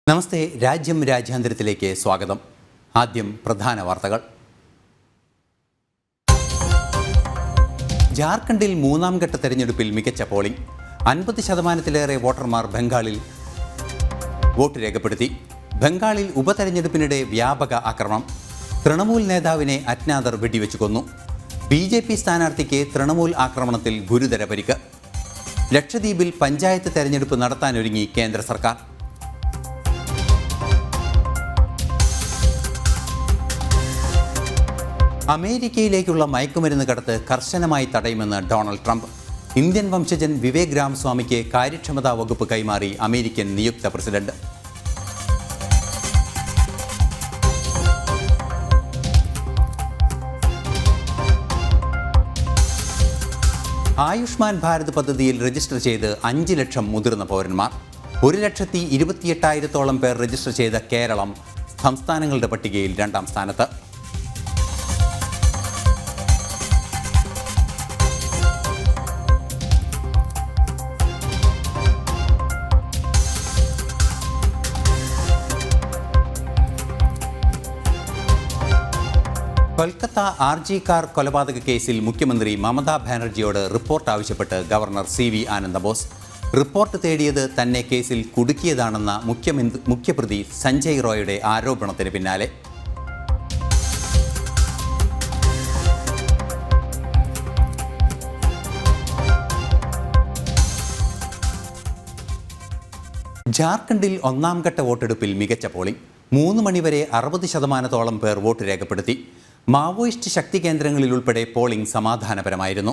നമസ്തേ. രാജ്യാന്തരത്തിലേക്ക് സ്വാഗതം. ആദ്യം പ്രധാന വാർത്തകൾ. ജാർഖണ്ഡിൽ മൂന്നാം ഘട്ട തെരഞ്ഞെടുപ്പിൽ മികച്ച പോളിംഗ്. 50% വോട്ടർമാർ ബംഗാളിൽ വോട്ട് രേഖപ്പെടുത്തി. ബംഗാളിൽ ഉപതെരഞ്ഞെടുപ്പിനിടെ വ്യാപക ആക്രമണം. തൃണമൂൽ നേതാവിനെ അജ്ഞാതർ വെടിവെച്ചു കൊന്നു. BJP സ്ഥാനാർത്ഥിക്ക് തൃണമൂൽ ആക്രമണത്തിൽ ഗുരുതര പരിക്ക്. ലക്ഷദ്വീപിൽ പഞ്ചായത്ത് തെരഞ്ഞെടുപ്പ് നടത്താനൊരുങ്ങി കേന്ദ്ര സർക്കാർ. അമേരിക്കയിലേക്കുള്ള മയക്കുമരുന്ന് കടത്ത് കർശനമായി തടയുമെന്ന് ഡൊണാൾഡ് ട്രംപ്. ഇന്ത്യൻ വംശജൻ വിവേക് രാമസ്വാമിക്ക് കാര്യക്ഷമതാ വകുപ്പ് കൈമാറി അമേരിക്കൻ നിയുക്ത പ്രസിഡന്റ്. ആയുഷ്മാൻ ഭാരത് പദ്ധതിയിൽ രജിസ്റ്റർ ചെയ്ത് 5 ലക്ഷം മുതിർന്ന പൗരന്മാർ. 1,28,000 പേർ രജിസ്റ്റർ ചെയ്ത കേരളം സംസ്ഥാനങ്ങളുടെ പട്ടികയിൽ 2ാം സ്ഥാനത്ത്. കൊൽക്കത്ത RG കാർ കൊലപാതക കേസിൽ മുഖ്യമന്ത്രി മമതാ ബാനർജിയോട് റിപ്പോർട്ട് ആവശ്യപ്പെട്ട് ഗവർണർ CV ആനന്ദബോസ്. റിപ്പോർട്ട് തേടിയത് തന്നെ കേസിൽ കുടുക്കിയതാണെന്ന മുഖ്യപ്രതി സഞ്ജയ് റോയുടെ ആരോപണത്തിന് പിന്നാലെ. ജാർഖണ്ഡിൽ 1ാം ഘട്ട വോട്ടെടുപ്പിൽ മികച്ച പോളിംഗ്. 3 മണിവരെ 60% പേർ വോട്ട് രേഖപ്പെടുത്തി. മാവോയിസ്റ്റ് ശക്തി കേന്ദ്രങ്ങളിൽ ഉൾപ്പെടെ പോളിംഗ് സമാധാനപരമായിരുന്നു.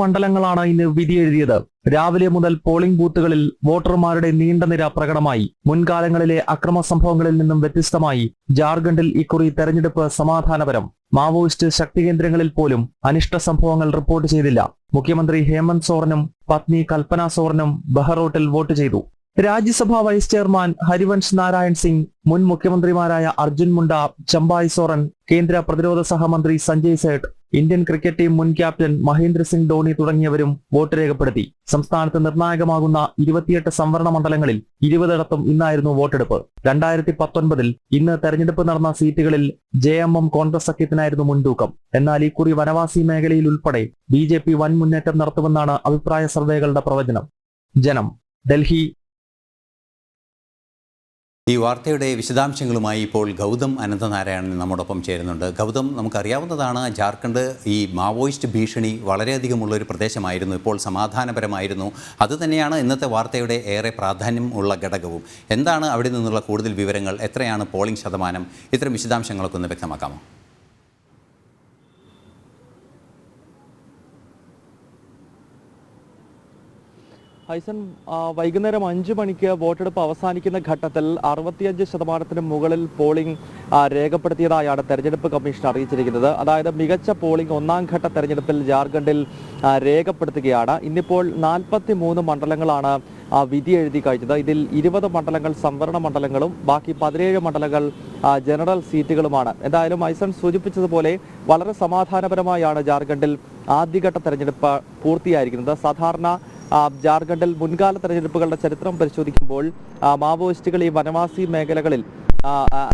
മണ്ഡലങ്ങളാണ് ഇന്ന് വിധിയെഴുതിയത്. രാവിലെ മുതൽ പോളിംഗ് ബൂത്തുകളിൽ വോട്ടർമാരുടെ നീണ്ട നിര പ്രകടമായി. മുൻകാലങ്ങളിലെ അക്രമ സംഭവങ്ങളിൽ നിന്നും വ്യത്യസ്തമായി ജാർഖണ്ഡിൽ ഇക്കുറി തെരഞ്ഞെടുപ്പ് സമാധാനപരം. മാവോയിസ്റ്റ് ശക്തി കേന്ദ്രങ്ങളിൽ പോലും അനിഷ്ട സംഭവങ്ങൾ റിപ്പോർട്ട് ചെയ്തില്ല. മുഖ്യമന്ത്രി ഹേമന്ത് സോറനും പത്നി കൽപ്പന സോറനും ബഹറോട്ടിൽ വോട്ട് ചെയ്തു. രാജ്യസഭാ വൈസ് ചെയർമാൻ ഹരിവൻഷ് നാരായൺ സിംഗ്, മുൻ മുഖ്യമന്ത്രിമാരായ അർജുൻ മുണ്ട, ചമ്പായ് സോറൻ, കേന്ദ്ര പ്രതിരോധ സഹമന്ത്രി Sanjay Sait, Indian cricket team മുൻ ക്യാപ്റ്റൻ മഹേന്ദ്ര സിംഗ് ധോണി തുടങ്ങിയവരും വോട്ട് രേഖപ്പെടുത്തി. സംസ്ഥാനത്ത് നിർണായകമാകുന്ന 28 സംവരണ മണ്ഡലങ്ങളിൽ 20ഇടത്തും ഇന്നായിരുന്നു വോട്ടെടുപ്പ്. 2019 ഇന്ന് തെരഞ്ഞെടുപ്പ് നടന്ന സീറ്റുകളിൽ JMM കോൺഗ്രസ് സഖ്യത്തിനായിരുന്നു മുൻതൂക്കം. എന്നാൽ ഇക്കുറി വനവാസി മേഖലയിൽ ഉൾപ്പെടെ BJP വൻ മുന്നേറ്റം നടത്തുമെന്നാണ് അഭിപ്രായ സർവേകളുടെ പ്രവചനം. ജനം, ഡൽഹി. ഈ വാർത്തയുടെ വിശദാംശങ്ങളുമായി ഇപ്പോൾ ഗൗതം അനന്തനാരായണൻ നമ്മോടൊപ്പം ചേരുന്നുണ്ട്. ഗൗതം, നമുക്കറിയാവുന്നതാണ് ജാർഖണ്ഡ് ഈ മാവോയിസ്റ്റ് ഭീഷണി വളരെയധികമുള്ളൊരു പ്രദേശമായിരുന്നു. ഇപ്പോൾ സമാധാനപരമായിരുന്നു. അതുതന്നെയാണ് ഇന്നത്തെ വാർത്തയുടെ ഏറെ പ്രാധാന്യം ഉള്ള ഘടകവും. എന്താണ് അവിടെ നിന്നുള്ള കൂടുതൽ വിവരങ്ങൾ? എത്രയാണ് പോളിംഗ് ശതമാനം? ഇത്തരം വിശദാംശങ്ങളൊക്കെ ഒന്ന് വ്യക്തമാക്കാമോ? ഹൈസൻ, വൈകുന്നേരം 5 മണിക്ക് വോട്ടെടുപ്പ് അവസാനിക്കുന്ന ഘട്ടത്തിൽ 65% മുകളിൽ പോളിംഗ് രേഖപ്പെടുത്തിയതായാണ് തെരഞ്ഞെടുപ്പ് കമ്മീഷൻ അറിയിച്ചിരിക്കുന്നത്. അതായത് മികച്ച പോളിംഗ് 1ാം ഘട്ട തെരഞ്ഞെടുപ്പിൽ ജാർഖണ്ഡിൽ രേഖപ്പെടുത്തുകയാണ്. ഇന്നിപ്പോൾ 43 മണ്ഡലങ്ങളാണ് വിധി എഴുതി കഴിഞ്ഞത്. ഇതിൽ 20 മണ്ഡലങ്ങൾ സംവരണ മണ്ഡലങ്ങളും ബാക്കി 17 മണ്ഡലങ്ങൾ ജനറൽ സീറ്റുകളുമാണ്. എന്തായാലും ഹൈസൻ സൂചിപ്പിച്ചതുപോലെ വളരെ സമാധാനപരമായാണ് ജാർഖണ്ഡിൽ ആദ്യഘട്ട തെരഞ്ഞെടുപ്പ് പൂർത്തിയായിരിക്കുന്നത്. സാധാരണ ജാർഖണ്ഡിൽ മുൻകാല തെരഞ്ഞെടുപ്പുകളുടെ ചരിത്രം പരിശോധിക്കുമ്പോൾ മാവോയിസ്റ്റുകൾ ഈ വനവാസി മേഖലകളിൽ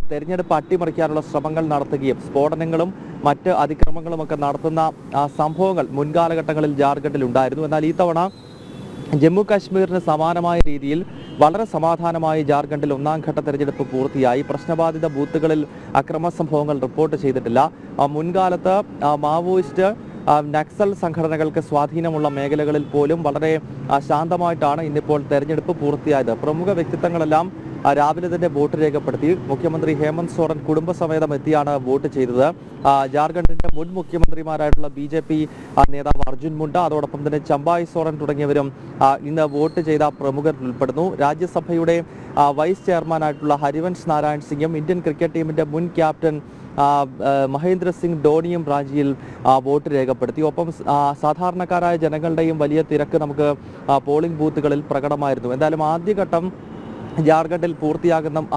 തെരഞ്ഞെടുപ്പ് അട്ടിമറിക്കാനുള്ള ശ്രമങ്ങൾ നടത്തുകയും സ്ഫോടനങ്ങളും മറ്റ് അതിക്രമങ്ങളുമൊക്കെ നടത്തുന്ന സംഭവങ്ങൾ മുൻകാലഘട്ടങ്ങളിൽ ജാർഖണ്ഡിൽ ഉണ്ടായിരുന്നു. എന്നാൽ ഈ തവണ ജമ്മു കാശ്മീരിന് സമാനമായ രീതിയിൽ വളരെ സമാധാനമായി ജാർഖണ്ഡിൽ 1ാം ഘട്ട തെരഞ്ഞെടുപ്പ് പൂർത്തിയായി. പ്രശ്നബാധിത ബൂത്തുകളിൽ അക്രമ സംഭവങ്ങൾ റിപ്പോർട്ട് ചെയ്തിട്ടില്ല. മുൻകാലത്ത് മാവോയിസ്റ്റ് നക്സൽ സംഘടനകൾക്ക് സ്വാധീനമുള്ള മേഖലകളിൽ പോലും വളരെ ശാന്തമായിട്ടാണ് ഇന്നിപ്പോൾ തെരഞ്ഞെടുപ്പ് പൂർത്തിയായത്. പ്രമുഖ വ്യക്തിത്വങ്ങളെല്ലാം രാവിലെ തന്നെ വോട്ട് രേഖപ്പെടുത്തി. മുഖ്യമന്ത്രി ഹേമന്ത് സോറൻ കുടുംബസമേതം എത്തിയാണ് വോട്ട് ചെയ്തത്. ജാർഖണ്ഡിന്റെ മുൻ മുഖ്യമന്ത്രിമാരായിട്ടുള്ള BJP നേതാവ് അർജുൻ മുണ്ട, അതോടൊപ്പം തന്നെ ചമ്പായ് സോറൻ തുടങ്ങിയവരും ഇന്ന് വോട്ട് ചെയ്ത പ്രമുഖരിൽ ഉൾപ്പെടുന്നു. രാജ്യസഭയുടെ വൈസ് ചെയർമാനായിട്ടുള്ള ഹരിവൻഷ് നാരായൺ സിംഗും ഇന്ത്യൻ ക്രിക്കറ്റ് ടീമിന്റെ മുൻ ക്യാപ്റ്റൻ മഹേന്ദ്ര സിംഗ് ധോണിയും റാഞ്ചിയിൽ വോട്ട് രേഖപ്പെടുത്തി. ഒപ്പം സാധാരണക്കാരായ ജനങ്ങളുടെയും വലിയ തിരക്ക് നമുക്ക് പോളിംഗ് ബൂത്തുകളിൽ പ്രകടമായിരുന്നു. എന്തായാലും ആദ്യഘട്ടം ജാർഖണ്ഡിൽ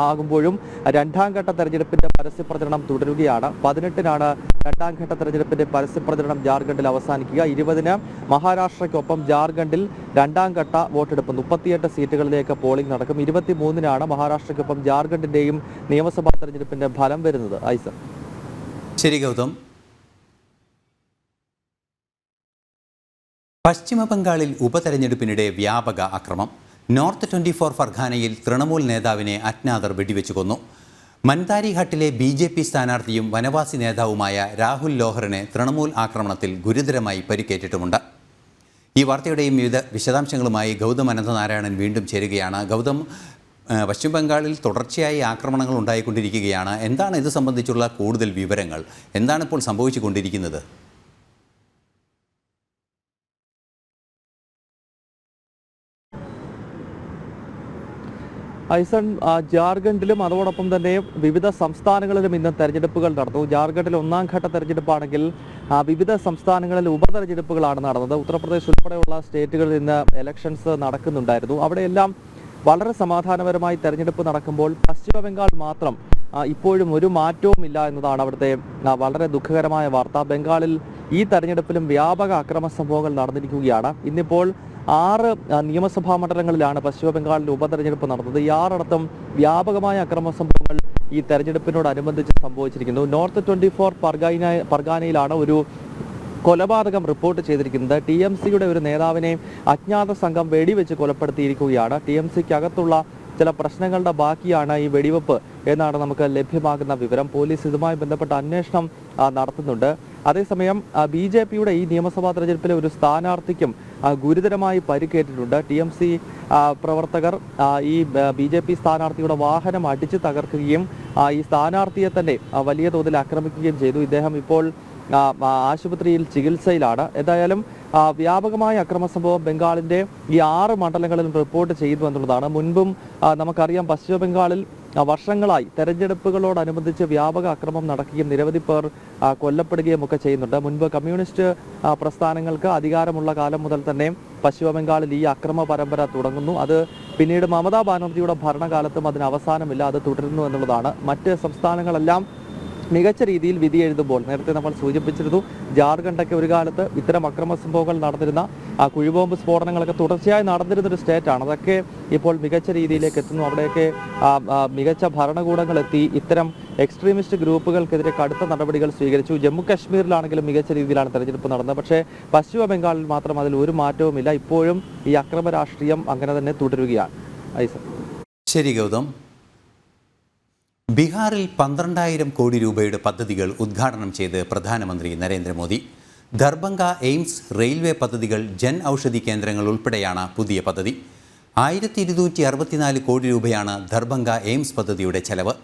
ആകുമ്പോഴും രണ്ടാം ഘട്ട തെരഞ്ഞെടുപ്പിന്റെ പരസ്യപ്രചരണം തുടരുകയാണ്. 18-നാണ് രണ്ടാം ഘട്ട തെരഞ്ഞെടുപ്പിന്റെ പരസ്യപ്രചരണം ജാർഖണ്ഡിൽ അവസാനിക്കുക. 20-ന് മഹാരാഷ്ട്രയ്ക്കൊപ്പം ജാർഖണ്ഡിൽ രണ്ടാം ഘട്ട വോട്ടെടുപ്പ് 38 സീറ്റുകളിലേക്ക് പോളിംഗ് നടക്കും. 23-നാണ് മഹാരാഷ്ട്രയ്ക്കൊപ്പം ജാർഖണ്ഡിന്റെയും നിയമസഭാ തെരഞ്ഞെടുപ്പിന്റെ ഫലം വരുന്നത്. ഐസർ. ശരി ഗൗതം. പശ്ചിമ ബംഗാളിൽ ഉപതെരഞ്ഞെടുപ്പിനിടെ വ്യാപക അക്രമം. നോർത്ത് 24 ഫർഖാനയിൽ തൃണമൂൽ നേതാവിനെ അജ്ഞാതർ വെടിവെച്ചു കൊന്നു. മൻതാരിഘട്ടിലെ BJP സ്ഥാനാർത്ഥിയും വനവാസി നേതാവുമായ രാഹുൽ ലോഹറിനെ തൃണമൂൽ ആക്രമണത്തിൽ ഗുരുതരമായി പരിക്കേറ്റിട്ടുമുണ്ട്. ഈ വാർത്തയുടെയും വിവിധ വിശദാംശങ്ങളുമായി ഗൗതം അനന്തനാരായണൻ വീണ്ടും ചേരുകയാണ്. ഗൗതം, പശ്ചിമ ബംഗാളിൽ തുടർച്ചയായി ആക്രമണങ്ങൾ ഉണ്ടായിക്കൊണ്ടിരിക്കുകയാണ്. എന്താണ് ഇത് സംബന്ധിച്ചുള്ള കൂടുതൽ വിവരങ്ങൾ? എന്താണ് ഇപ്പോൾ സംഭവിച്ചുകൊണ്ടിരിക്കുന്നത്? ഐസൺ, ജാർഖണ്ഡിലും അതോടൊപ്പം തന്നെ വിവിധ സംസ്ഥാനങ്ങളിലും ഇന്ന് തെരഞ്ഞെടുപ്പുകൾ നടന്നു. ജാർഖണ്ഡിൽ ഒന്നാം ഘട്ട തെരഞ്ഞെടുപ്പാണെങ്കിൽ വിവിധ സംസ്ഥാനങ്ങളിൽ ഉപതെരഞ്ഞെടുപ്പുകളാണ് നടന്നത്. ഉത്തർപ്രദേശ് ഉൾപ്പെടെയുള്ള സ്റ്റേറ്റുകളിൽ ഇന്ന് ഇലക്ഷൻസ് നടക്കുന്നുണ്ടായിരുന്നു. അവിടെയെല്ലാം വളരെ സമാധാനപരമായി തെരഞ്ഞെടുപ്പ് നടക്കുമ്പോൾ പശ്ചിമ ബംഗാൾ മാത്രം ഇപ്പോഴും ഒരു മാറ്റവുമില്ല എന്നതാണ് അവിടുത്തെ വളരെ ദുഃഖകരമായ വാർത്ത. ബംഗാളിൽ ഈ തെരഞ്ഞെടുപ്പിലും വ്യാപക അക്രമ സംഭവങ്ങൾ നടന്നിരിക്കുകയാണ്. ഇന്നിപ്പോൾ 6 നിയമസഭാ മണ്ഡലങ്ങളിലാണ് പശ്ചിമ ബംഗാളിൽ ഉപതെരഞ്ഞെടുപ്പ് നടന്നത്. ഈ 6 വ്യാപകമായ അക്രമ സംഭവങ്ങൾ ഈ തെരഞ്ഞെടുപ്പിനോടനുബന്ധിച്ച് സംഭവിച്ചിരിക്കുന്നു. നോർത്ത് 24 പർഗാനയിലാണ് ഒരു കൊലപാതകം റിപ്പോർട്ട് ചെയ്തിരിക്കുന്നത്. TMCയുടെ ഒരു നേതാവിനെ അജ്ഞാത സംഘം വെടിവെച്ച് കൊലപ്പെടുത്തിയിരിക്കുകയാണ്. TMCക്ക് അകത്തുള്ള ചില പ്രശ്നങ്ങളുടെ ബാക്കിയാണ് ഈ വെടിവെപ്പ് എന്നാണ് നമുക്ക് ലഭ്യമാകുന്ന വിവരം. പോലീസ് ഇതുമായി ബന്ധപ്പെട്ട അന്വേഷണം നടത്തുന്നുണ്ട്. അതേസമയം BJPയുടെ ഈ നിയമസഭാ തെരഞ്ഞെടുപ്പിലെ ഒരു സ്ഥാനാർത്ഥിക്കും ഗുരുതരമായി പരിക്കേറ്റിട്ടുണ്ട്. TMC പ്രവർത്തകർ ഈ BJP സ്ഥാനാർത്ഥിയുടെ വാഹനം അടിച്ചു തകർക്കുകയും ഈ സ്ഥാനാർത്ഥിയെ തന്നെ വലിയ തോതിൽ ആക്രമിക്കുകയും ചെയ്തു. ഇദ്ദേഹം ഇപ്പോൾ ആശുപത്രിയിൽ ചികിത്സയിലാണ്. എന്തായാലും വ്യാപകമായ അക്രമ സംഭവം ബംഗാളിന്റെ ഈ 6 മണ്ഡലങ്ങളിലും റിപ്പോർട്ട് ചെയ്തു എന്നുള്ളതാണ്. മുൻപും നമുക്കറിയാം, പശ്ചിമ ബംഗാളിൽ വർഷങ്ങളായി തെരഞ്ഞെടുപ്പുകളോടനുബന്ധിച്ച് വ്യാപക അക്രമം നടക്കുകയും നിരവധി പേർ കൊല്ലപ്പെടുകയും ഒക്കെ ചെയ്യുന്നുണ്ട്. മുൻപ് കമ്മ്യൂണിസ്റ്റ് പ്രസ്ഥാനങ്ങൾക്ക് അധികാരമുള്ള കാലം മുതൽ തന്നെ പശ്ചിമ ബംഗാളിൽ ഈ അക്രമ പരമ്പര തുടങ്ങുന്നു. അത് പിന്നീട് മമതാ ബാനർജിയുടെ ഭരണകാലത്തും അതിന് അവസാനമില്ല, അത് തുടരുന്നു എന്നുള്ളതാണ്. മറ്റ് സംസ്ഥാനങ്ങളെല്ലാം മികച്ച രീതിയിൽ വിധി എഴുതുമ്പോൾ, നേരത്തെ നമ്മൾ സൂചിപ്പിച്ചിരുന്നു, ജാർഖണ്ഡൊക്കെ ഒരു കാലത്ത് ഇത്തരം അക്രമ സംഭവങ്ങൾ നടന്നിരുന്ന കുഴിബോംബ് സ്ഫോടനങ്ങളൊക്കെ തുടർച്ചയായി നടന്നിരുന്നൊരു സ്റ്റേറ്റാണ്. അതൊക്കെ ഇപ്പോൾ മികച്ച രീതിയിലേക്ക് എത്തുന്നു. അവിടെയൊക്കെ മികച്ച ഭരണകൂടങ്ങൾ എത്തി ഇത്തരം എക്സ്ട്രീമിസ്റ്റ് ഗ്രൂപ്പുകൾക്കെതിരെ കടുത്ത നടപടികൾ സ്വീകരിച്ചു. ജമ്മു കാശ്മീരിലാണെങ്കിലും മികച്ച രീതിയിലാണ് തെരഞ്ഞെടുപ്പ് നടന്നത്. പക്ഷേ പശ്ചിമ ബംഗാളിൽ മാത്രം അതിൽ ഒരു മാറ്റവുമില്ല. ഇപ്പോഴും ഈ അക്രമ രാഷ്ട്രീയം അങ്ങനെ തന്നെ തുടരുകയാണ്. ശരി ഗൗതം. ബീഹാറിൽ 12,000 കോടി രൂപയുടെ പദ്ധതികൾ ഉദ്ഘാടനം ചെയ്ത് പ്രധാനമന്ത്രി നരേന്ദ്രമോദി. ദർഭംഗ എയിംസ്, റെയിൽവേ പദ്ധതികൾ, ജൻ ഔഷധി കേന്ദ്രങ്ങൾ ഉൾപ്പെടെയാണ് പുതിയ പദ്ധതി. 1264 കോടി രൂപയാണ് ദർഭംഗ എയിംസ് പദ്ധതിയുടെ ചെലവ്.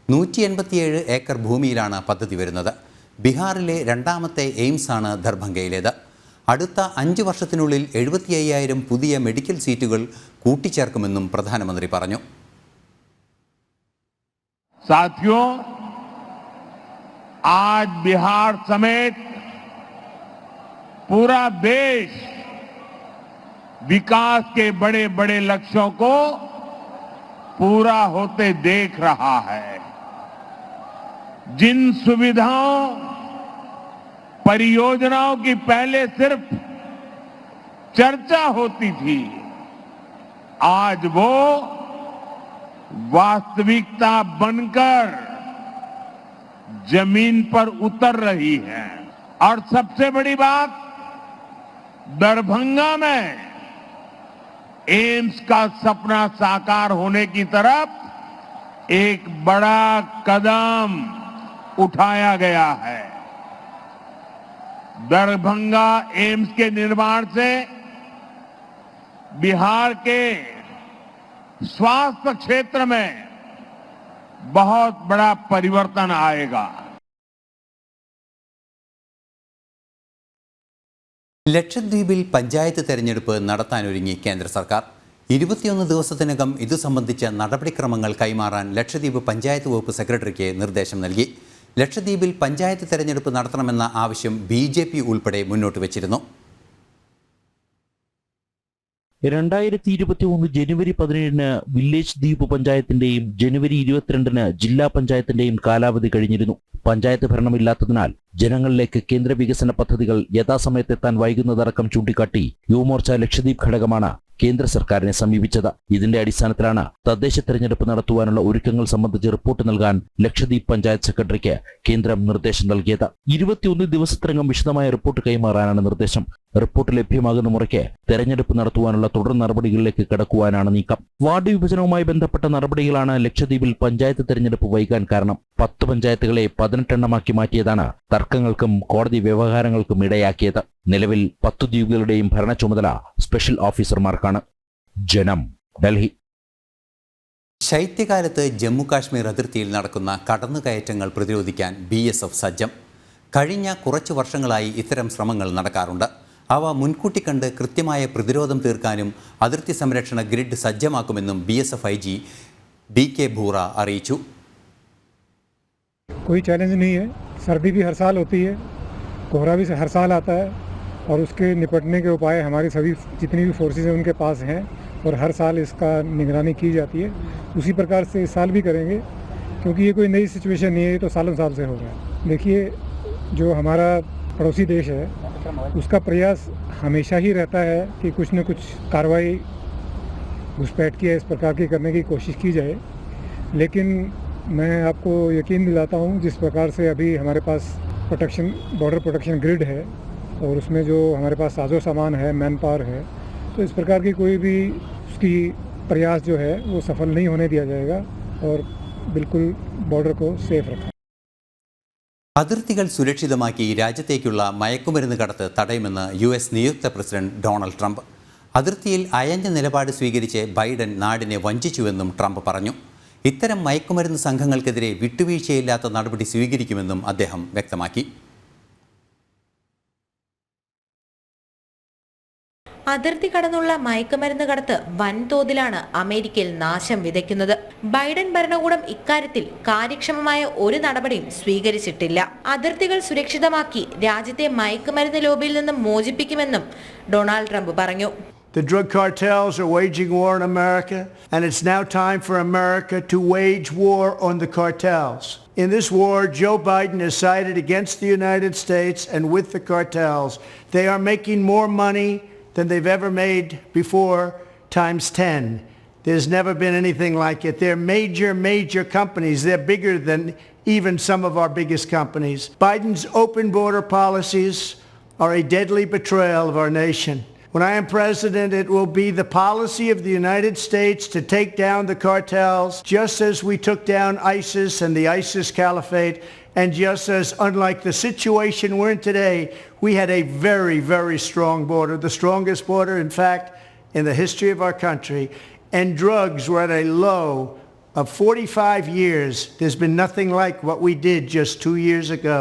187 ഏക്കർ ഭൂമിയിലാണ് പദ്ധതി വരുന്നത്. ബീഹാറിലെ രണ്ടാമത്തെ എയിംസ് ആണ് ദർഭംഗയിലേത്. അടുത്ത 5 വർഷത്തിനുള്ളിൽ 75,000 പുതിയ മെഡിക്കൽ സീറ്റുകൾ കൂട്ടിച്ചേർക്കുമെന്നും പ്രധാനമന്ത്രി പറഞ്ഞു. साथियों, आज बिहार समेत पूरा देश विकास के बड़े बड़े लक्ष्यों को पूरा होते देख रहा है. जिन सुविधाओं, परियोजनाओं की पहले सिर्फ चर्चा होती थी, आज वो वास्तविकता बनकर जमीन पर उतर रही है. और सबसे बड़ी बात, दरभंगा में एम्स का सपना साकार होने की तरफ एक बड़ा कदम उठाया गया है. दरभंगा एम्स के निर्माण से बिहार के स्वास्थ्य क्षेत्र में बहुत बड़ा परिवर्तन आएगा. ലക്ഷദ്വീപിൽ പഞ്ചായത്ത് തെരഞ്ഞെടുപ്പ് നടത്താനൊരുങ്ങി കേന്ദ്ര സർക്കാർ. 21 ദിവസത്തിനകം ഇതു സംബന്ധിച്ച നടപടിക്രമങ്ങൾ കൈമാറാൻ ലക്ഷദ്വീപ് പഞ്ചായത്ത് വകുപ്പ് സെക്രട്ടറിക്ക് നിർദ്ദേശം നൽകി. ലക്ഷദ്വീപിൽ പഞ്ചായത്ത് തെരഞ്ഞെടുപ്പ് നടത്തണമെന്ന ആവശ്യം BJP ഉൾപ്പെടെ മുന്നോട്ട് വച്ചിരുന്നു. 2023 ജനുവരി 17 വില്ലേജ് ദ്വീപ് പഞ്ചായത്തിന്റെയും ജനുവരി 22 ജില്ലാ പഞ്ചായത്തിന്റെയും കാലാവധി കഴിഞ്ഞിരുന്നു. പഞ്ചായത്ത് ഭരണമില്ലാത്തതിനാൽ ജനങ്ങളിലേക്ക് കേന്ദ്ര വികസന പദ്ധതികൾ യഥാസമയത്തെത്താൻ വൈകുന്നതടക്കം ചൂണ്ടിക്കാട്ടി യുവമോർച്ച ലക്ഷദ്വീപ് ഘടകമാണ് കേന്ദ്ര സർക്കാരിനെ സമീപിച്ചത്. ഇതിന്റെ അടിസ്ഥാനത്തിലാണ് തദ്ദേശ തെരഞ്ഞെടുപ്പ് നടത്തുവാനുള്ള ഒരുക്കങ്ങൾ സംബന്ധിച്ച് റിപ്പോർട്ട് നൽകാൻ ലക്ഷദ്വീപ് പഞ്ചായത്ത് സെക്രട്ടറിക്ക് കേന്ദ്രം നിർദ്ദേശം നൽകിയത്. 21 ദിവസത്തിനകം വിശദമായ റിപ്പോർട്ട് കൈമാറാനാണ് നിർദ്ദേശം. റിപ്പോർട്ട് ലഭ്യമാകുന്ന മുറയ്ക്ക് തെരഞ്ഞെടുപ്പ് നടത്തുവാനുള്ള തുടർ നടപടികളിലേക്ക് കടക്കുവാനാണ് നീക്കം. വാർഡ് വിഭജനവുമായി ബന്ധപ്പെട്ട നടപടികളാണ് ലക്ഷദ്വീപിൽ പഞ്ചായത്ത് തെരഞ്ഞെടുപ്പ് വൈകാൻ കാരണം. 10 പഞ്ചായത്തുകളെ 18 എണ്ണമാക്കി മാറ്റിയതാണ് തർക്കങ്ങൾക്കും കോടതി വ്യവഹാരങ്ങൾക്കും ഇടയാക്കിയത്. നിലവിൽ 10 ദ്വീപുകളുടെയും ഭരണ ചുമതല സ്പെഷ്യൽ ഓഫീസർമാർക്കാണ്. ജനം, ഡൽഹി. ശൈത്യകാലത്ത് ജമ്മു കാശ്മീർ അതിർത്തിയിൽ നടക്കുന്ന കടന്നുകയറ്റങ്ങൾ പ്രതിരോധിക്കാൻ BSF സജ്ജം. കഴിഞ്ഞ കുറച്ചു വർഷങ്ങളായി ഇത്തരം ശ്രമങ്ങൾ നടക്കാറുണ്ട്. അവ മുൻകൂട്ടി കണ്ട് കൃത്യമായ പ്രതിരോധം തീർക്കാനും അതിർത്തി സംരക്ഷണ ഗ്രിഡ് സജ്ജമാക്കുമെന്നും BSF IG DK ഭൂറ അറിയിച്ചു. कोई चैलेंज नहीं है. सर्दी भी हर साल होती है, कोहरा भी हर साल आता है और उसके निपटने के उपाय हमारी सभी जितनी भी फोर्सेस हैं उनके पास हैं और हर साल इसका निगरानी की जाती है. उसी प्रकार से इस साल भी करेंगे क्योंकि ये कोई नई सिचुएशन नहीं है, ये तो सालों साल से हो रहा है. देखिए, जो हमारा पड़ोसी देश है उसका प्रयास हमेशा ही रहता है कि कुछ न कुछ कार्रवाई घुसपैठ की इस प्रकार की करने की कोशिश की जाए. लेकिन मैं आपको यकीन दिलाता हूँ, जिस प्रकार से अभी हमारे पास बॉर्डर प्रोटेक्शन ग्रिड है और उसमें जो हमारे पास साजो सामान है, मैन पावर है, तो इस प्रकार की कोई भी उसकी प्रयास जो है वो सफल नहीं होने दिया जाएगा और बिल्कुल बॉर्डर को सेफ रखा. അതിർത്തികൾ സുരക്ഷിതമാക്കി രാജ്യത്തേക്കുള്ള മയക്കുമരുന്ന് കടത്ത് തടയുമെന്ന് US നിയുക്ത പ്രസിഡന്റ് ഡൊണാൾഡ് ട്രംപ്. അതിർത്തിയിൽ അയഞ്ഞ നിലപാട് സ്വീകരിച്ച് ബൈഡൻ നാടിനെ വഞ്ചിച്ചുവെന്നും ട്രംപ് പറഞ്ഞു. ഇത്തരം മയക്കുമരുന്ന് സംഘങ്ങൾക്കെതിരെ വിട്ടുവീഴ്ചയില്ലാത്ത നടപടി സ്വീകരിക്കുമെന്നും അദ്ദേഹം വ്യക്തമാക്കി. അതിർത്തി കടന്നുള്ള മയക്കുമരുന്ന് കടത്ത് വൻതോതിലാണ് അമേരിക്കയിൽ നാശം വിതയ്ക്കുന്നത്. ബൈഡൻ ഭരണകൂടം ഇക്കാര്യത്തിൽ കാര്യക്ഷമമായ ഒരു നടപടിയും സ്വീകരിച്ചിട്ടില്ല. അതിർത്തികൾ സുരക്ഷിതമാക്കി രാജ്യത്തെ മയക്കുമരുന്ന് ലോബിയിൽ നിന്നും മോചിപ്പിക്കുമെന്നും ഡൊണാൾഡ് ട്രംപ് പറഞ്ഞു. The drug cartels are waging war in America, and it's now time for America to wage war on the cartels. In this war, Joe Biden has sided against the United States and with the cartels. They are making more money than they've ever made before, times 10. There's never been anything like it. They're major companies. They're bigger than even some of our biggest companies. Biden's open border policies are a deadly betrayal of our nation. When I am president, it will be the policy of the United States to take down the cartels, just as we took down ISIS and the ISIS caliphate, and just as, unlike the situation we're in today, we had a very strong border, the strongest border, in fact, in the history of our country, and drugs were at a low of 45 years. There's been nothing like what we did just 2 years ago.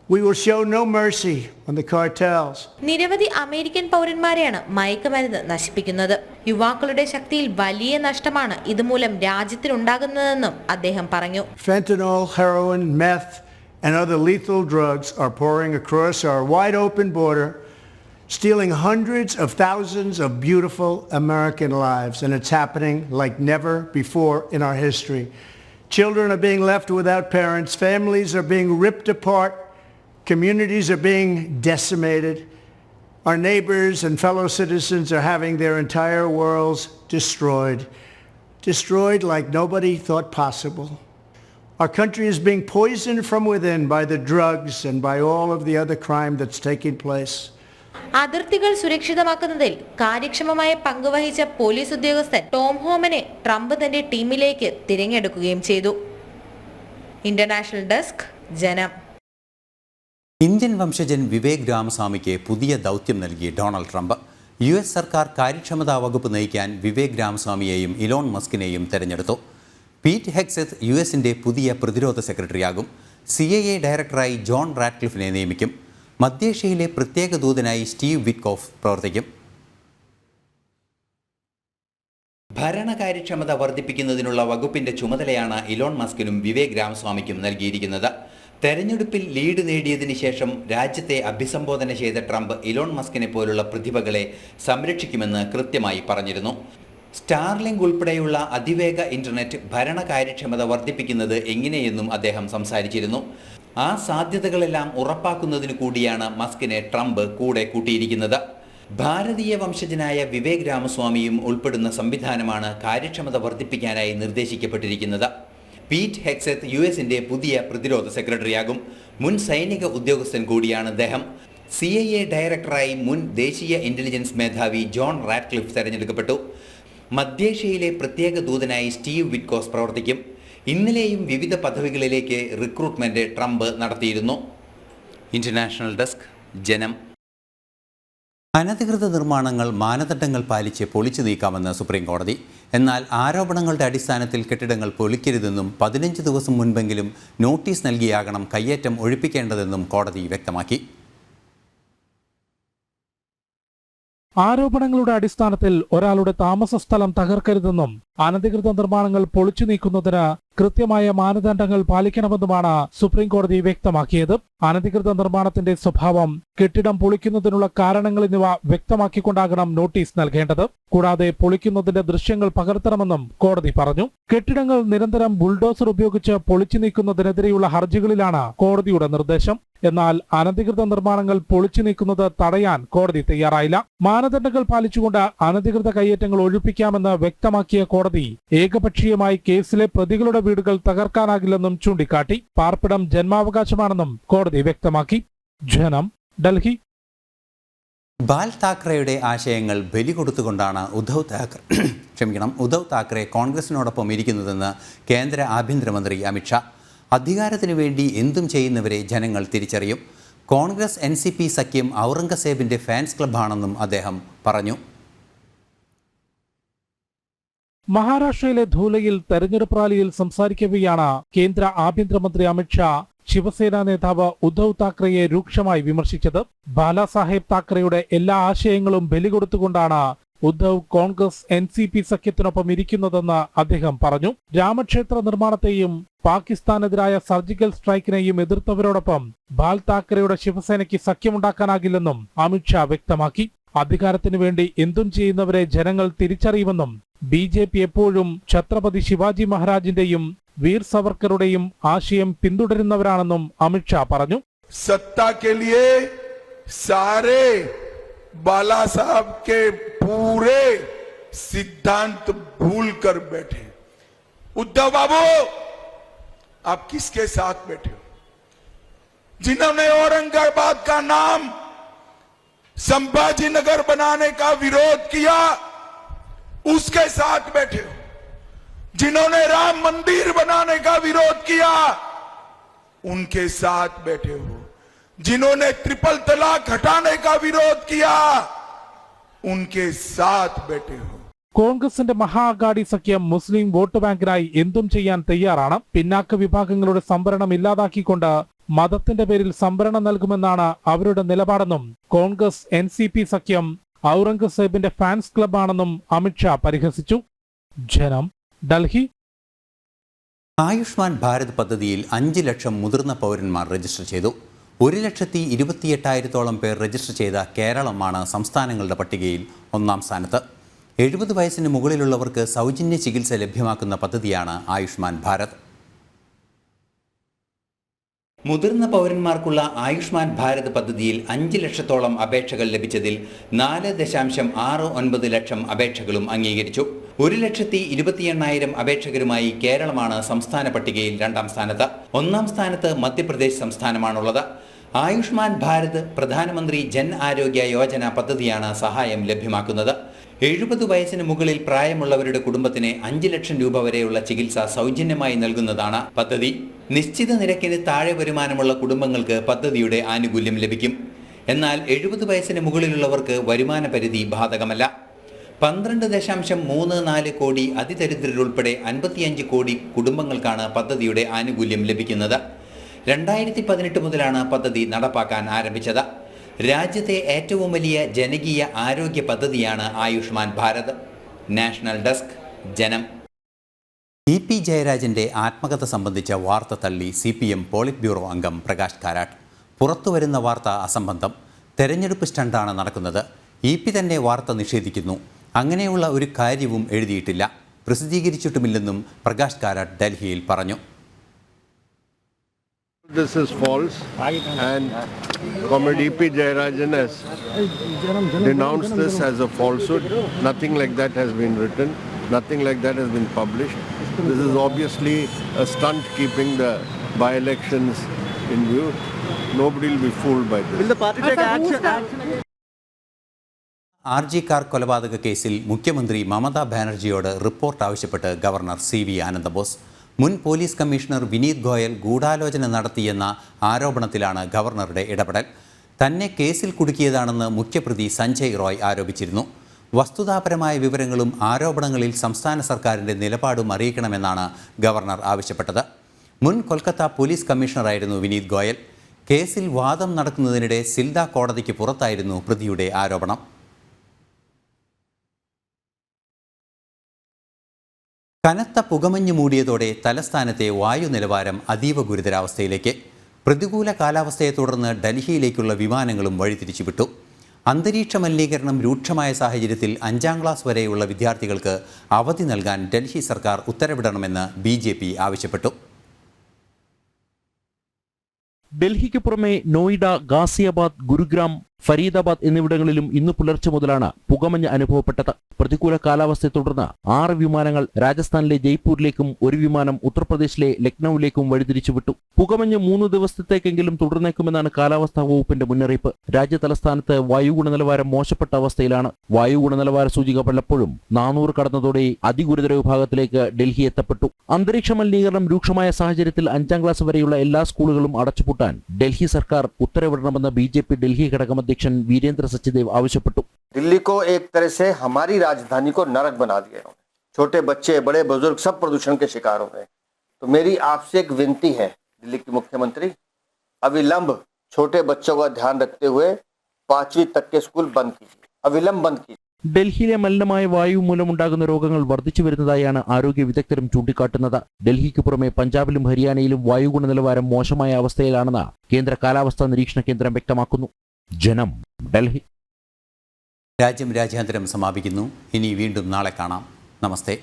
We will show no mercy on the cartels. നിരവധി American പൗരന്മാരെയാണ് മയക്കുമരുന്ന് നശിപ്പിക്കുന്നത്. യുവാക്കളുടെ ശക്തിയിൽ വലിയ നഷ്ടമാണ് ഇതുമൂലം രാജ്യത്തിനുണ്ടാകുന്നതെന്നും അദ്ദേഹം പറഞ്ഞു. Fentanyl, heroin, meth, and other lethal drugs are pouring across our wide open border, stealing hundreds of thousands of beautiful American lives, and it's happening like never before in our history. Children are being left without parents, families are being ripped apart, communities are being decimated. Our neighbors and fellow citizens are having their entire worlds destroyed like nobody thought possible. Our country is being poisoned from within by the drugs and by all of the other crime that's taking place. അതിർത്തികൾ സുരക്ഷിതമാക്കുന്നതിൽ കാര്യക്ഷമമായ പങ്കുവഹിച്ച police ഉദ്യോഗസ്ഥൻ Tom ഹോമനെ Trump തന്റെ ടീമിലേക്ക് തിരഞ്ഞെടുക്കുകയും ചെയ്തു. International desk, ജനം. Indian വംശജൻ Vivek രാമസ്വാമിക്ക് പുതിയ ദൗത്യം നൽകി ഡൊണാൾഡ് ട്രംപ്. US സർക്കാർ കാര്യക്ഷമതാ വകുപ്പ് നയിക്കാൻ വിവേക് രാമസ്വാമിയെയും ഇലോൺ മസ്കിനെയും തെരഞ്ഞെടുത്തു. പീറ്റ് ഹെഗ്സെത്ത് US-ന്റെ പുതിയ പ്രതിരോധ സെക്രട്ടറിയാകും. CIA ഡയറക്ടറായി ജോൺ റാറ്റ്ക്ലിഫിനെ നിയമിക്കും. മധ്യേഷ്യയിലെ പ്രത്യേക ദൂതനായി സ്റ്റീവ് വിറ്റ്കോഫ് പ്രവർത്തിക്കും. ഭരണകാര്യക്ഷമത വർദ്ധിപ്പിക്കുന്നതിനുള്ള വകുപ്പിന്റെ ചുമതലയാണ് ഇലോൺ മസ്കിനും വിവേക് രാമസ്വാമിക്കും നൽകിയിരിക്കുന്നത്. തെരഞ്ഞെടുപ്പിൽ ലീഡ് നേടിയതിനു ശേഷം രാജ്യത്തെ അഭിസംബോധന ചെയ്ത ട്രംപ് ഇലോൺ മസ്കിനെ പോലുള്ള പ്രതിഭകളെ സംരക്ഷിക്കുമെന്ന് കൃത്യമായി പറഞ്ഞിരുന്നു. സ്റ്റാർലിങ്ക് ഉൾപ്പെടെയുള്ള അതിവേഗ ഇന്റർനെറ്റ് ഭരണ കാര്യക്ഷമത വർദ്ധിപ്പിക്കുന്നത് എങ്ങനെയെന്നും അദ്ദേഹം സംസാരിച്ചിരുന്നു. ആ സാധ്യതകളെല്ലാം ഉറപ്പാക്കുന്നതിനു കൂടിയാണ് മസ്കിനെ ട്രംപ് കൂടെ കൂട്ടിയിരിക്കുന്നത്. ഭാരതീയ വംശജനായ വിവേക് രാമസ്വാമിയും ഉൾപ്പെടുന്ന സംവിധാനമാണ് കാര്യക്ഷമത വർദ്ധിപ്പിക്കാനായി നിർദ്ദേശിക്കപ്പെട്ടിരിക്കുന്നത്. പീറ്റ് ഹെക്സെത്ത് യുഎസിന്റെ പുതിയ പ്രതിരോധ സെക്രട്ടറിയാകും. മുൻ സൈനിക ഉദ്യോഗസ്ഥൻ കൂടിയാണ് അദ്ദേഹം. CIA ഡയറക്ടറായി മുൻ ദേശീയ ഇന്റലിജൻസ് മേധാവി ജോൺ റാറ്റ്ക്ലിഫ് തെരഞ്ഞെടുക്കപ്പെട്ടു. മധ്യേഷ്യയിലെ പ്രത്യേക ദൂതനായി സ്റ്റീവ് വിറ്റ്കോസ് പ്രവർത്തിക്കും. ഇന്നലെയും വിവിധ പദവികളിലേക്ക് റിക്രൂട്ട്മെന്റ് ട്രംപ് നടത്തിയിരുന്നു. ഇന്റർനാഷണൽ ഡെസ്ക്, ജനം. അനധികൃത നിർമ്മാണങ്ങൾ മാനദണ്ഡങ്ങൾ പാലിച്ച് പൊളിച്ചു നീക്കാമെന്ന് സുപ്രീം കോടതി. എന്നാൽ ആരോപണങ്ങളുടെ അടിസ്ഥാനത്തിൽ കെട്ടിടങ്ങൾ പൊളിക്കരുതെന്നും 15 ദിവസം മുൻപെങ്കിലും നോട്ടീസ് നൽകിയാകണം കയ്യേറ്റം ഒഴിപ്പിക്കേണ്ടതെന്നും കോടതി വ്യക്തമാക്കി. ആരോപണങ്ങളുടെ അടിസ്ഥാനത്തിൽ ഒരാളുടെ താമസ സ്ഥലം തകർക്കരുതെന്നും അനധികൃത നിർമ്മാണങ്ങൾ പൊളിച്ചു നീക്കുന്നതിന് കൃത്യമായ മാനദണ്ഡങ്ങൾ പാലിക്കണമെന്നുമാണ് സുപ്രീം കോടതി വ്യക്തമാക്കിയത്. അനധികൃത നിർമ്മാണത്തിന്റെ സ്വഭാവം, കെട്ടിടം പൊളിക്കുന്നതിനുള്ള കാരണങ്ങൾ എന്നിവ വ്യക്തമാക്കിക്കൊണ്ടാകണം നോട്ടീസ് നൽകേണ്ടത്. കൂടാതെ പൊളിക്കുന്നതിന്റെ ദൃശ്യങ്ങൾ പകർത്തണമെന്നും കോടതി പറഞ്ഞു. കെട്ടിടങ്ങൾ നിരന്തരം ബുൾഡോസർ ഉപയോഗിച്ച് പൊളിച്ചു നീക്കുന്നതിനെതിരെയുള്ള ഹർജികളിലാണ് കോടതിയുടെ നിർദ്ദേശം. എന്നാൽ അനധികൃത നിർമ്മാണങ്ങൾ പൊളിച്ചു നീക്കുന്നത് തടയാൻ കോടതി തയ്യാറായില്ല. മാനദണ്ഡങ്ങൾ പാലിച്ചുകൊണ്ട് അനധികൃത കയ്യേറ്റങ്ങൾ ഒഴിപ്പിക്കാമെന്ന് വ്യക്തമാക്കിയ കോടതി ഏകപക്ഷീയമായി കേസിലെ പ്രതികളുടെ വീടുകൾ തകർക്കാനാകില്ലെന്നും ചൂണ്ടിക്കാട്ടി. പാർപ്പിടം ജന്മാവകാശമാണെന്നും കോടതി വ്യക്തമാക്കി. ജനം, ഡൽഹി. ബാൽ താക്കറെയുടെ ആശയങ്ങൾ ബലി കൊടുത്തുകൊണ്ടാണ് ഉദ്ധവ് താക്കറെ കോൺഗ്രസിനോടൊപ്പം ഇരിക്കുന്നതെന്ന് കേന്ദ്ര ആഭ്യന്തരമന്ത്രി അമിത്ഷാ. അധികാരത്തിനു വേണ്ടി എന്തും ചെയ്യുന്നവരെ ജനങ്ങൾ തിരിച്ചറിയും. കോൺഗ്രസ് NCP സഖ്യം ഔറംഗസേബിന്റെ ഫാൻസ് ക്ലബ്ബാണെന്നും അദ്ദേഹം പറഞ്ഞു. മഹാരാഷ്ട്രയിലെ ധൂലയിൽ തെരഞ്ഞെടുപ്പ് റാലിയിൽ സംസാരിക്കവെയാണ് കേന്ദ്ര ആഭ്യന്തരമന്ത്രി അമിത്ഷാ ശിവസേന നേതാവ് ഉദ്ധവ് താക്കറെയെ രൂക്ഷമായി വിമർശിച്ചത്. ബാലാസാഹേബ് താക്കറെയുടെ എല്ലാ ആശയങ്ങളും ബലി കൊടുത്തുകൊണ്ടാണ് ഉദ്ധവ് കോൺഗ്രസ് NCP സഖ്യത്തിനൊപ്പം ഇരിക്കുന്നതെന്ന് അദ്ദേഹം പറഞ്ഞു. രാമക്ഷേത്ര നിർമ്മാണത്തെയും പാകിസ്ഥാനെതിരായ സർജിക്കൽ സ്ട്രൈക്കിനെയും എതിർത്തവരോടൊപ്പം ബാൽ താക്കറെയുടെ ശിവസേനയ്ക്ക് സഖ്യമുണ്ടാക്കാനാകില്ലെന്നും അമിത്ഷാ വ്യക്തമാക്കി. അധികാരത്തിനു വേണ്ടി എന്തും ചെയ്യുന്നവരെ ജനങ്ങൾ തിരിച്ചറിയുമെന്നും BJP എപ്പോഴും ഛത്രപതി ശിവാജി മഹാരാജിന്റെയും വീർ സവർക്കറുടെയും ആശയം പിന്തുടരുന്നവരാണെന്നും അമിത്ഷാ പറഞ്ഞു. सत्ता के लिए सारे बाला साहब के पूरे सिद्धांत भूल कर बैठे. उद्धव बाबू, आप किसके साथ बैठे हो? जिन्होंने औरंगाबाद का नाम संभाजी नगर बनाने का विरोध किया, उसके साथ बैठे हो. जिन्होंने राम मंदिर बनाने का विरोध किया, उनके साथ बैठे हो. जिन्होंने ट्रिपल तलाक हटाने का विरोध किया, उनके साथ बैठे हो. കോൺഗ്രസിന്റെ മഹാഅഘാടി സഖ്യം മുസ്ലിം വോട്ട് ബാങ്കിനായി എന്തും ചെയ്യാൻ തയ്യാറാണ്. പിന്നാക്ക വിഭാഗങ്ങളുടെ സംവരണം ഇല്ലാതാക്കിക്കൊണ്ട് മതത്തിന്റെ പേരിൽ സംവരണം നൽകുമെന്നാണ് അവരുടെ നിലപാടെന്നും കോൺഗ്രസ് NCP സഖ്യം ഔറംഗസേബിന്റെ ഫാൻസ് ക്ലബ്ബാണെന്നും അമിത്ഷാ പരിഹസിച്ചു. ജനം, ഡൽഹി. ആയുഷ്മാൻ ഭാരത് പദ്ധതിയിൽ 5 ലക്ഷം മുതിർന്ന പൗരന്മാർ രജിസ്റ്റർ ചെയ്തു. 1,28,000 പേർ രജിസ്റ്റർ ചെയ്ത കേരളമാണ് സംസ്ഥാനങ്ങളുടെ പട്ടികയിൽ 1ാം സ്ഥാനത്ത്. 70 വയസ്സിന് മുകളിലുള്ളവർക്ക് സൗജന്യ ചികിത്സ ലഭ്യമാക്കുന്ന പദ്ധതിയാണ് ആയുഷ്മാൻ ഭാരത്. മുതിർന്ന പൗരന്മാർക്കുള്ള ആയുഷ്മാൻ ഭാരത് പദ്ധതിയിൽ 5 ലക്ഷത്തോളം അപേക്ഷകൾ ലഭിച്ചതിൽ 4.69 ലക്ഷം അപേക്ഷകളും അംഗീകരിച്ചു. 1,28,000 അപേക്ഷകരുമായി കേരളമാണ് സംസ്ഥാന പട്ടികയിൽ 2ാം സ്ഥാനത്ത്. 1ാം സ്ഥാനത്ത് മധ്യപ്രദേശ് സംസ്ഥാനമാണുള്ളത്. ആയുഷ്മാൻ ഭാരത് പ്രധാനമന്ത്രി ജൻ ആരോഗ്യ യോജന പദ്ധതിയാണ് സഹായം ലഭ്യമാക്കുന്നത്. 70 വയസ്സിന് മുകളിൽ പ്രായമുള്ളവരുടെ കുടുംബത്തിന് 5 ലക്ഷം രൂപ വരെയുള്ള ചികിത്സ സൗജന്യമായി നൽകുന്നതാണ് പദ്ധതി. നിശ്ചിത നിരക്കിന് താഴെ വരുമാനമുള്ള കുടുംബങ്ങൾക്ക് പദ്ധതിയുടെ ആനുകൂല്യം ലഭിക്കും. എന്നാൽ 70 വയസ്സിന് മുകളിലുള്ളവർക്ക് വരുമാന പരിധി ബാധകമല്ല. 12.34 കോടി അതിദരിദ്രരുൾപ്പെടെ 55 കോടി കുടുംബങ്ങൾക്കാണ് പദ്ധതിയുടെ ആനുകൂല്യം ലഭിക്കുന്നത്. 2018 മുതലാണ് പദ്ധതി നടപ്പാക്കാൻ ആരംഭിച്ചത്. രാജ്യത്തെ ഏറ്റവും വലിയ ജനകീയ ആരോഗ്യ പദ്ധതിയാണ് ആയുഷ്മാൻ ഭാരത്. നാഷണൽ ഡെസ്ക്, ജനം. EP ജയരാജന്റെ ആത്മകഥ സംബന്ധിച്ച വാർത്ത തള്ളി CPM പോളിറ്റ് ബ്യൂറോ അംഗം പ്രകാശ് കാരാട്ട്. പുറത്തുവരുന്ന വാർത്ത അസംബന്ധം, തെരഞ്ഞെടുപ്പ് സ്റ്റണ്ടാണ് നടക്കുന്നത്. EP തന്നെ വാർത്ത നിഷേധിക്കുന്നു. അങ്ങനെയുള്ള ഒരു കാര്യവും എഴുതിയിട്ടില്ല, പ്രസിദ്ധീകരിച്ചിട്ടുമില്ലെന്നും പ്രകാശ് കാരാട്ട് ഡൽഹിയിൽ പറഞ്ഞു. This is false, and Comrade EP Jayarajan has denounced this as a falsehood. Nothing like that has been written. Nothing like that has been published. This is obviously a stunt keeping the by-elections in view. Nobody will be fooled by this. Will the party take action? RG car കൊലപാതക കേസിൽ മുഖ്യമന്ത്രി Mamata ബാനർജിയോട് report ആവശ്യപ്പെട്ട് governor CV Ananda Bose. മുൻ police commissioner Vineeth Goyal ഗൂഢാലോചന നടത്തിയെന്ന ആരോപണത്തിലാണ് ഗവർണറുടെ ഇടപെടൽ. തന്നെ കേസിൽ കുടുക്കിയതാണെന്ന് മുഖ്യപ്രതി സഞ്ജയ് റോയ് ആരോപിച്ചിരുന്നു. വസ്തുതാപരമായ വിവരങ്ങളും ആരോപണങ്ങളിൽ സംസ്ഥാന സർക്കാരിൻ്റെ നിലപാടും അറിയിക്കണമെന്നാണ് ഗവർണർ ആവശ്യപ്പെട്ടത്. മുൻ കൊൽക്കത്ത പോലീസ് കമ്മീഷണറായിരുന്നു വിനീത് ഗോയൽ. കേസിൽ വാദം നടക്കുന്നതിനിടെ സിൽദ കോടതിക്ക് പുറത്തായിരുന്നു പ്രതിയുടെ ആരോപണം. കനത്ത പുകമഞ്ഞ് മൂടിയതോടെ തലസ്ഥാനത്തെ വായു നിലവാരം അതീവ ഗുരുതരാവസ്ഥയിലേക്ക്. പ്രതികൂല കാലാവസ്ഥയെ തുടർന്ന് ഡൽഹിയിലേക്കുള്ള വിമാനങ്ങളും വഴിതിരിച്ചുവിട്ടു. അന്തരീക്ഷ മലിനീകരണം രൂക്ഷമായ സാഹചര്യത്തിൽ 5ാം ക്ലാസ് വരെയുള്ള വിദ്യാർത്ഥികൾക്ക് അവധി നൽകാൻ ഡൽഹി സർക്കാർ ഉത്തരവിടണമെന്ന് BJP ആവശ്യപ്പെട്ടു. ഡൽഹിക്ക് പുറമെ നോയിഡ, ഗാസിയാബാദ്, ഗുരുഗ്രാം, ഫരീദാബാദ് എന്നിവിടങ്ങളിലും ഇന്ന് പുലർച്ചെ മുതലാണ് പുകമഞ്ഞ് അനുഭവപ്പെട്ടത്. പ്രതികൂല കാലാവസ്ഥയെ തുടർന്ന് 6 വിമാനങ്ങൾ രാജസ്ഥാനിലെ ജയ്പൂരിലേക്കും 1 വിമാനം ഉത്തർപ്രദേശിലെ ലക്നൌവിലേക്കും വഴിതിരിച്ചുവിട്ടു. പുകമഞ്ഞ് 3 ദിവസത്തേക്കെങ്കിലും തുടർന്നേക്കുമെന്നാണ് കാലാവസ്ഥാ വകുപ്പിന്റെ മുന്നറിയിപ്പ്. രാജ്യ തലസ്ഥാനത്ത് വായു ഗുണനിലവാരം മോശപ്പെട്ട അവസ്ഥയിലാണ്. വായു ഗുണനിലവാര സൂചിക പലപ്പോഴും 400 കടന്നതോടെ അതിഗുരുതര വിഭാഗത്തിലേക്ക് ഡൽഹി എത്തപ്പെട്ടു. അന്തരീക്ഷ മലിനീകരണം രൂക്ഷമായ സാഹചര്യത്തിൽ 5ാം ക്ലാസ് വരെയുള്ള എല്ലാ സ്കൂളുകളും അടച്ചുപൂട്ടാൻ ഡൽഹി സർക്കാർ ഉത്തരവിടണമെന്ന് BJP ഡൽഹി ഘടകം अध्यक्ष वीरेंद्र सचदेव आवश्यकപ്പെട്ടു. दिल्ली को एक तरह से हमारी राजधानी को नरक बना दिया है। छोटे बच्चे, बड़े बुजुर्ग सब प्रदूषण के शिकार हो गए। तो मेरी आपसे एक विनती है दिल्ली के मुख्यमंत्री, अविलंब छोटे बच्चों का ध्यान रखते हुए 5वीं तक के स्कूल बंद कीजिए, अविलंब बंद कीजिए. ഡൽഹിയിലെ മലിനമായ വായു മൂലമുണ്ടാകുന്ന രോഗങ്ങൾ വർദ്ധിച്ചു വരുന്നതായാണ് ആരോഗ്യ വിദഗ്ധരും ചൂണ്ടിക്കാട്ടുന്നത്. ഡൽഹിക്ക് പുറമെ പഞ്ചാബിലും ഹരിയാനയിലും വായു ഗുണനിലവാരം മോശമായ അവസ്ഥയിലാണെന്ന് കേന്ദ്ര കാലാവസ്ഥാ നിരീക്ഷണ കേന്ദ്രം വ്യക്തമാക്കുന്നു. ജനം, ഡൽഹി. രാജ്യാന്തരം സമാപിക്കുന്നു. ഇനി വീണ്ടും നാളെ കാണാം. നമസ്തേ.